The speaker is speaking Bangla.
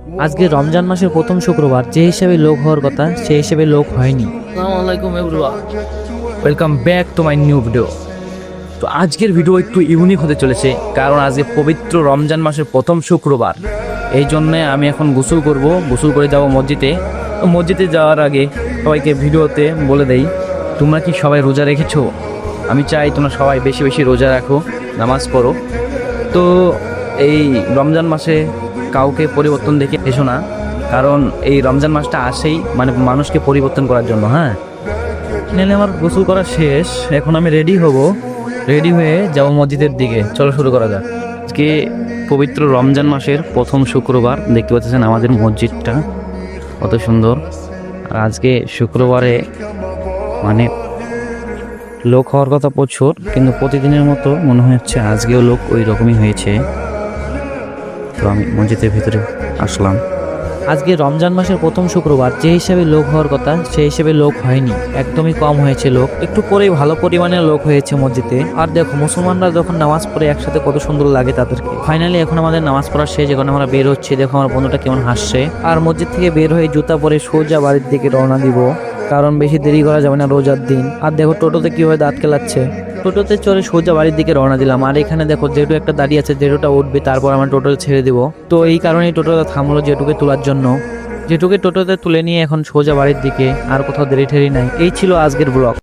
আজকে রমজান মাসের প্রথম শুক্রবার, যে হিসেবে লোক হওয়ার কথা সেই হিসেবে লোক হয়নি। আসসালামু আলাইকুম everyone, welcome back to my new video. তো আজকের ভিডিও একটু ইউনিক হতে চলেছে, কারণ আজকে পবিত্র রমজান মাসের প্রথম শুক্রবার। এই জন্যে আমি এখন গোসল করব, গোসল করে যাব মসজিদে। তো মসজিদে যাওয়ার আগে সবাইকে ভিডিওতে বলে দেই, তোমরা কি সবাই রোজা রেখেছো? আমি চাই তোমরা সবাই বেশি বেশি রোজা রাখো, নামাজ পড়ো। তো এই রমজান মাসে কাউকে পরিবর্তন দেখে এসো না, কারণ এই রমজান মাসটা আসেই মানে মানুষকে পরিবর্তন করার জন্য। হ্যাঁ, নেলে আমার গোসল করা শেষ, এখন আমি রেডি হব, রেডি হয়ে যাব মসজিদের দিকে। চলো শুরু করা যাক। আজকে পবিত্র রমজান মাসের প্রথম শুক্রবার, দেখতে পাচ্ছেন আমাদের মসজিদটা কত সুন্দর। আর আজকে শুক্রবারে মানে লোক হওয়ার কথা প্রচুর, কিন্তু প্রতিদিনের মতো মনে হচ্ছে আজকেও লোক ওই রকমই হয়েছে। তো আমি মসজিদের ভিতরে আসলাম। আজকে রমজান মাসের প্রথম শুক্রবার, যে হিসেবে লোক হওয়ার কথা সেই হিসেবে লোক হয়নি, একদমই কম হয়েছে লোক। একটু পরেই ভালো পরিমাণে লোক হয়েছে মসজিদে। আর দেখো, মুসলমানরা যখন নামাজ পড়ে একসাথে কত সুন্দর লাগে তাদেরকে। ফাইনালি এখন আমাদের নামাজ পড়া শেষ, এখন আমরা বের হচ্ছি। দেখো আমার বন্ধুটা কেমন হাসছে। আর মসজিদ থেকে বের হয়ে জুতা পরে সোজা বাড়ির দিকে রওনা দিব, কারণ বেশি দেরি করা যাবে না রোজার দিন। আর দেখো টোটোতে কিভাবে দাঁত কেলাচ্ছে। টোটোতে চড়ে সোজা বাড়ির দিকে রওনা দিলাম। আর এখানে দেখো জেঠু একটা দাঁড়িয়ে আছে, জেঠুটা উঠবে, তারপর আমরা টোটোতে ছেড়ে দিব। তো এই কারণেই টোটোটা থামলো জেঠুকে তোলার জন্য। জেঠুকে টোটোতে তুলে নিয়ে এখন সোজা বাড়ির দিকে, আর কোথাও দেরি ঠেরি নাই। এই ছিল আজকের ব্লগ।